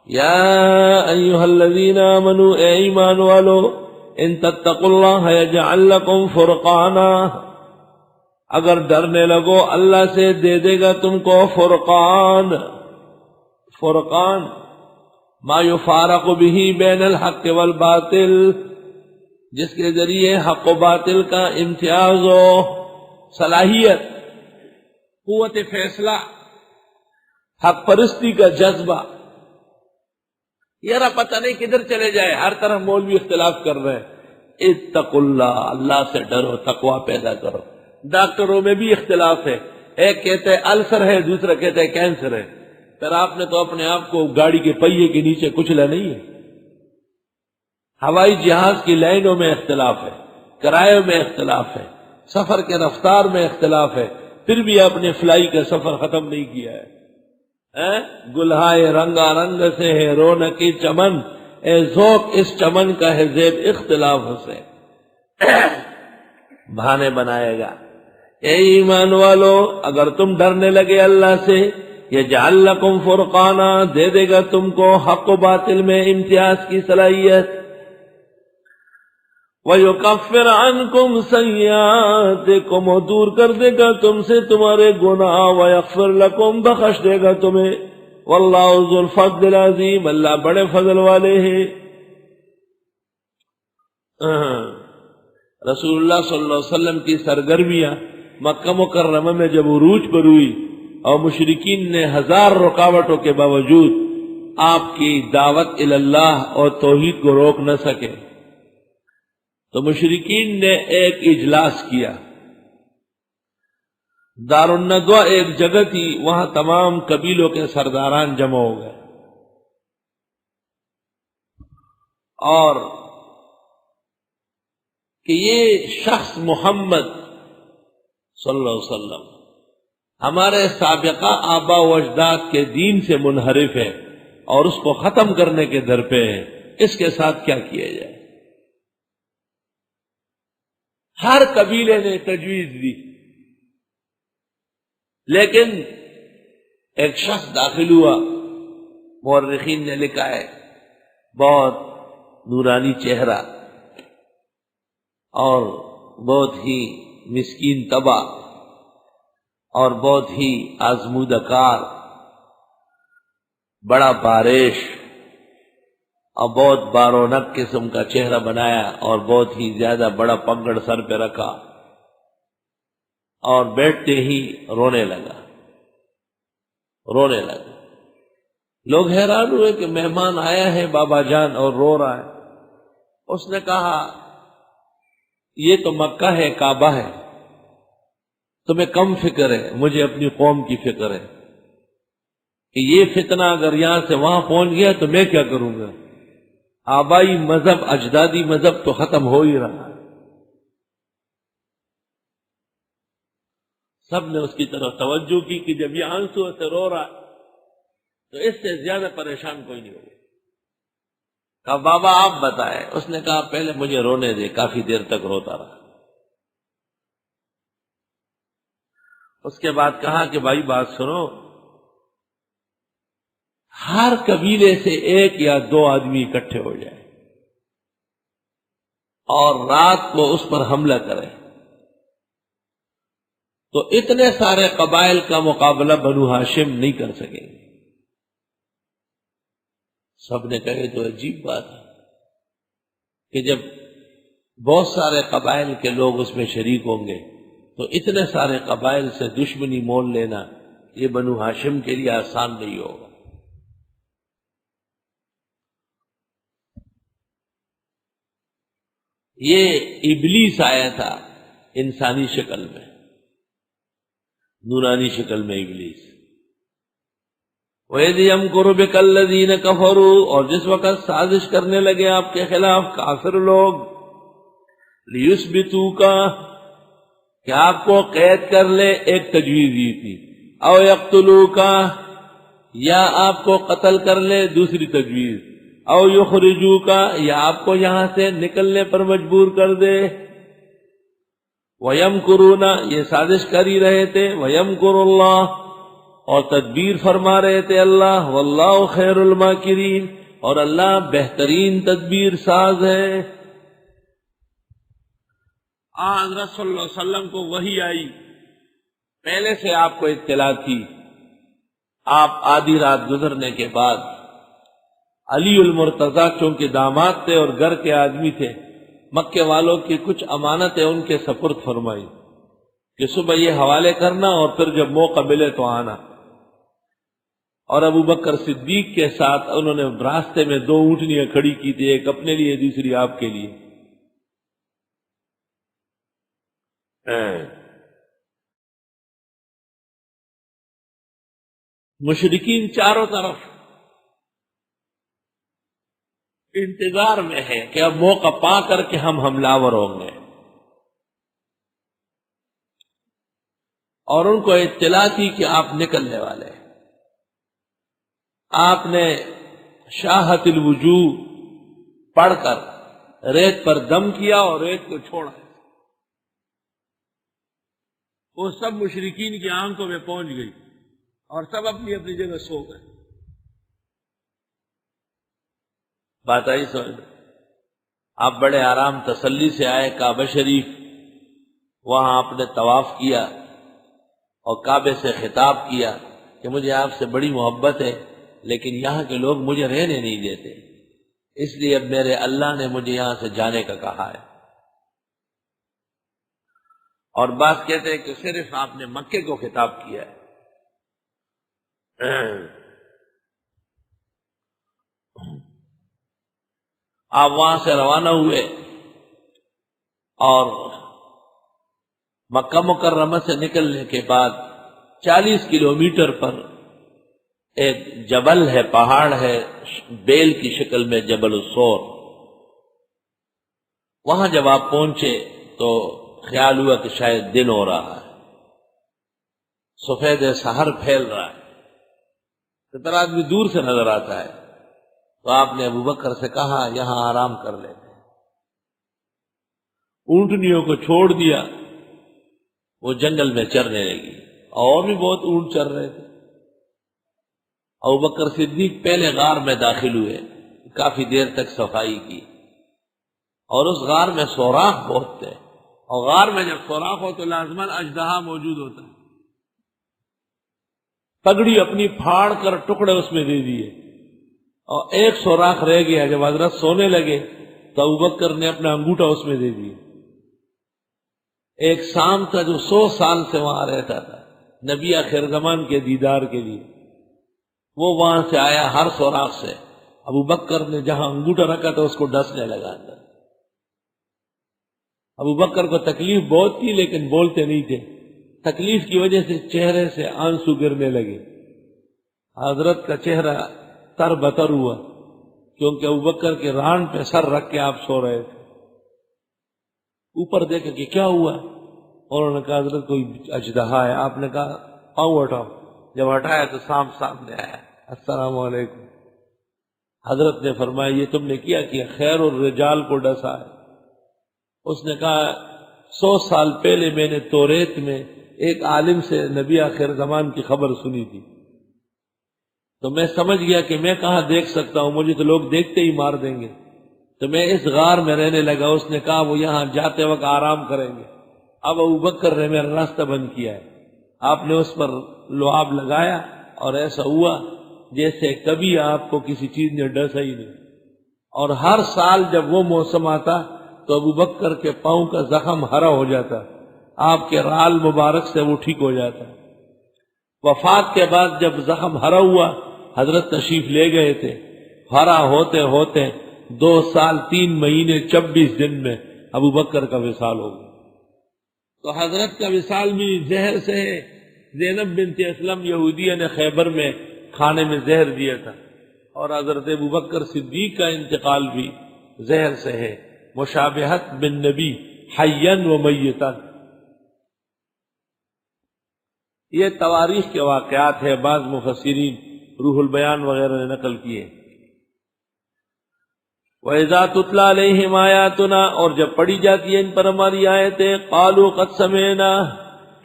یا ایھا الذین آمنوا، اے ایمان والو، ان تتقوا اللہ یجعل لکم فرقانا، اگر ڈرنے لگو اللہ سے دے دے گا تم کو فرقان۔ فرقان ما یفارق به بین الحق والباطل، جس کے ذریعے حق و باطل کا امتیاز ہو، صلاحیت، قوت فیصلہ، حق پرستی کا جذبہ۔ یارا پتہ نہیں کدھر چلے جائے، ہر طرف مولوی اختلاف کر رہے ہیں۔ اتقوا اللہ، اللہ سے ڈرو، تقوی پیدا کرو۔ ڈاکٹروں میں بھی اختلاف ہے، ایک کہتے ہیں السر ہے، دوسرا کہتے ہیں کینسر ہے۔ پھر آپ نے تو اپنے آپ کو گاڑی کے پہیے کے نیچے کچلا نہیں ہے۔ ہوائی جہاز کی لائنوں میں اختلاف ہے، کرایوں میں اختلاف ہے، سفر کے رفتار میں اختلاف ہے، پھر بھی آپ نے فلائی کا سفر ختم نہیں کیا ہے۔ گلہائے رنگا رنگ سے ہے رونقی چمن، اے ذوق اس چمن کا ہے زیب اختلاف سے۔ بہانے بنائے گا۔ اے ایمان والو، اگر تم ڈرنے لگے اللہ سے، یجعل لکم فرقانا، دے دے گا تم کو حق و باطل میں امتیاز کی صلاحیت۔ وَيُكَفِّرْ عَنْكُمْ سَيِّئَاتِكُمْ، اور دور کر دے گا تم سے تمہارے گناہ، وَيَغْفِرْ لَكُمْ، بخش دے گا تمہیں۔ وَاللَّهُ ذُو الْفَضْلِ الْعَظِيمِ، اللہ بڑے فضل والے ہیں۔ رسول اللہ صلی اللہ علیہ وسلم کی سرگرمیاں مکہ مکرمہ میں جب عروج پر ہوئی اور مشرکین نے ہزار رکاوٹوں کے باوجود آپ کی دعوت اللہ اور توحید کو روک نہ سکے، تو مشرکین نے ایک اجلاس کیا۔ دار الندوہ ایک جگہ تھی، وہاں تمام قبیلوں کے سرداران جمع ہو گئے، اور کہ یہ شخص محمد صلی اللہ علیہ وسلم ہمارے سابقہ آبا و اجداد کے دین سے منحرف ہے اور اس کو ختم کرنے کے در پہ ہے، اس کے ساتھ کیا کیا جائے؟ ہر قبیلے نے تجویز دی، لیکن ایک شخص داخل ہوا، مورخین نے لکھا ہے بہت نورانی چہرہ اور بہت ہی مسکین طبع اور بہت ہی آزمودہ کار، بڑا بارش اور بہت بارونق قسم کا چہرہ بنایا اور بہت ہی زیادہ بڑا پگڑ سر پہ رکھا، اور بیٹھتے ہی رونے لگا۔ لوگ حیران ہوئے کہ مہمان آیا ہے بابا جان اور رو رہا ہے۔ اس نے کہا یہ تو مکہ ہے، کعبہ ہے، تمہیں کم فکر ہے، مجھے اپنی قوم کی فکر ہے کہ یہ فتنہ اگر یہاں سے وہاں پہنچ گیا تو میں کیا کروں گا؟ آبائی مذہب، اجدادی مذہب تو ختم ہو ہی رہا ہے۔ سب نے اس کی طرف توجہ کی کہ جب یہ آنسو سے رو رہا ہے تو اس سے زیادہ پریشان کوئی نہیں ہوگا۔ کہا بابا آپ بتائیں۔ اس نے کہا پہلے مجھے رونے دے۔ کافی دیر تک روتا رہا۔ اس کے بعد کہا کہ بھائی بات سنو، ہر قبیلے سے ایک یا دو آدمی اکٹھے ہو جائے اور رات کو اس پر حملہ کرے تو اتنے سارے قبائل کا مقابلہ بنو ہاشم نہیں کر سکیں گے۔ سب نے کہے تو عجیب بات ہے کہ جب بہت سارے قبائل کے لوگ اس میں شریک ہوں گے تو اتنے سارے قبائل سے دشمنی مول لینا یہ بنو ہاشم کے لیے آسان نہیں ہوگا۔ یہ ابلیس آیا تھا انسانی شکل میں، نورانی شکل میں ابلیس۔ وَإِذْ يَمْكُرُ بِكَ الَّذِينَ كَفَرُوا، اور جس وقت سازش کرنے لگے آپ کے خلاف کافر لوگ، لِيُثْبِتُوكَ، کہ آپ کو قید کر لے، ایک تجویز یہ تھی، او یقتلوک، یا آپ کو قتل کر لے، دوسری تجویز، او یخرجوک، یا آپ کو یہاں سے نکلنے پر مجبور کر دے۔ وَيَمْكُرُونَ، یہ سازش کر ہی رہے تھے، وَيَمْكُرُ اللَّهُ، اور تدبیر فرما رہے تھے اللہ، واللہ خیر الماکرین، اور اللہ بہترین تدبیر ساز ہے۔ حضرت صلی اللہ علیہ وسلم کو وحی آئی، پہلے سے آپ کو اطلاع تھی۔ آپ آدھی رات گزرنے کے بعد علی المرتضیٰ چونکہ داماد تھے اور گھر کے آدمی تھے، مکے والوں کی کچھ امانتیں ان کے سپرد فرمائی کہ صبح یہ حوالے کرنا اور پھر جب موقع ملے تو آنا۔ اور ابو بکر صدیق کے ساتھ انہوں نے راستے میں 2 اونٹنیاں کھڑی کی تھی، ایک اپنے لیے دوسری آپ کے لیے۔ مشرکین چاروں طرف انتظار میں ہے کہ اب موقع پا کر کے ہم حملہ ہوں گے، اور ان کو اطلاع تھی کہ آپ نکلنے والے ہیں۔ آپ نے شاہت الوجوہ پڑھ کر ریت پر دم کیا اور ریت کو چھوڑا۔ وہ سب مشرکین کی آنکھوں میں پہنچ گئی اور سب اپنی اپنی جگہ سو گئے۔ بات آئی سمجھ میں؟ آپ بڑے آرام تسلی سے آئے کعبہ شریف، وہاں آپ نے طواف کیا اور کعبے سے خطاب کیا کہ مجھے آپ سے بڑی محبت ہے، لیکن یہاں کے لوگ مجھے رہنے نہیں دیتے، اس لیے اب میرے اللہ نے مجھے یہاں سے جانے کا کہا ہے۔ اور بعض کہتے ہیں کہ صرف آپ نے مکے کو خطاب کیا ہے۔ آپ وہاں سے روانہ ہوئے اور مکہ مکرمہ سے نکلنے کے بعد 40 کلومیٹر پر ایک جبل ہے، پہاڑ ہے، بیل کی شکل میں، جبل الصور۔ وہاں جب آپ پہنچے تو خیال ہوا کہ شاید دن ہو رہا ہے، سفید سحر پھیل رہا ہے، سترہ آدمی دور سے نظر آتا ہے۔ تو آپ نے ابو بکر سے کہا یہاں آرام کر لیتے ہیں۔ اونٹنیوں کو چھوڑ دیا، وہ جنگل میں چرنے لگی، اور بھی بہت اونٹ چر رہے تھے۔ ابو بکر صدیق پہلے غار میں داخل ہوئے، کافی دیر تک صفائی کی، اور اس غار میں سوراخ بہت تھے، اور غار میں جب سوراخ ہو تو لازماً اژدہا موجود ہوتا ہے۔ پگڑی اپنی پھاڑ کر ٹکڑے اس میں دے دیے، اور ایک سوراخ رہ گیا۔ جب حضرت سونے لگے تو ابوبکر نے اپنا انگوٹھا اس میں دے دیا۔ ایک شام تھا جو 100 سال سے وہاں رہتا تھا نبی آخر زمان کے دیدار کے لیے، وہ وہاں سے آیا ہر سوراخ سے۔ ابوبکر نے جہاں انگوٹھا رکھا تھا اس کو ڈسنے لگا اندر۔ ابوبکر کو تکلیف بہت تھی لیکن بولتے نہیں تھے، تکلیف کی وجہ سے چہرے سے آنسو گرنے لگے۔ حضرت کا چہرہ تر بتر ہوا، کیونکہ ابوبکر کے ران پہ سر رکھ کے آپ سو رہے تھے۔ اوپر دیکھا کہ کیا ہوا، اور انہوں نے کہا حضرت کوئی اژدہا ہے۔ آپ نے کہا پاؤں ہٹاؤ، جب ہٹایا تو سانپ سامنے آیا۔ السلام علیکم۔ حضرت نے فرمایا یہ تم نے کیا خیر الرجال کو ڈسا ہے۔ اس نے کہا 100 سال پہلے میں نے توریت میں ایک عالم سے نبی آخر زمان کی خبر سنی تھی، تو میں سمجھ گیا کہ میں کہاں دیکھ سکتا ہوں، مجھے تو لوگ دیکھتے ہی مار دیں گے، تو میں اس غار میں رہنے لگا۔ اس نے کہا وہ یہاں جاتے وقت آرام کریں گے۔ اب ابوبکر نے میرا راستہ بند کیا ہے۔ آپ نے اس پر لعاب لگایا اور ایسا ہوا جیسے کبھی آپ کو کسی چیز نے ڈسا ہی نہیں۔ اور ہر سال جب وہ موسم آتا تو ابوبکر کے پاؤں کا زخم ہرا ہو جاتا، آپ کے رال مبارک سے وہ ٹھیک ہو جاتا۔ وفات کے بعد جب زخم ہرا ہوا، حضرت تشریف لے گئے تھے، ہرا ہوتے ہوتے 2 سال 3 مہینے 26 دن میں ابوبکر کا وصال ہو گیا۔ تو حضرت کا وصال بھی زہر سے ہے۔ زینب بنت اسلم یہودیہ نے خیبر میں کھانے میں زہر دیا تھا، اور حضرت ابوبکر صدیق کا انتقال بھی زہر سے ہے۔ مشابہت بن نبی حیاً و میتاً۔ یہ تواریخ کے واقعات ہے، بعض مفسرین روح البیان وغیرہ نے نقل کیے۔ وَإِذَا تُتْلَى عَلَيْهِمْ آيَاتُنَا، اور جب پڑھی جاتی ہے ان پر ہماری آیتیں، قَالُوا قَدْ سَمِعْنَا،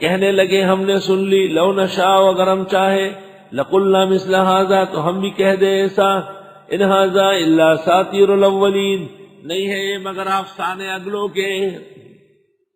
کہنے لگے ہم نے سن لی، لو نشاء اگر ہم چاہے، لقلنا مثل ھذا تو ہم بھی کہہ دیں ایسا، ان ھذا الا اساطیر الاولین نہیں ہے یہ مگر افسانے اگلوں کے۔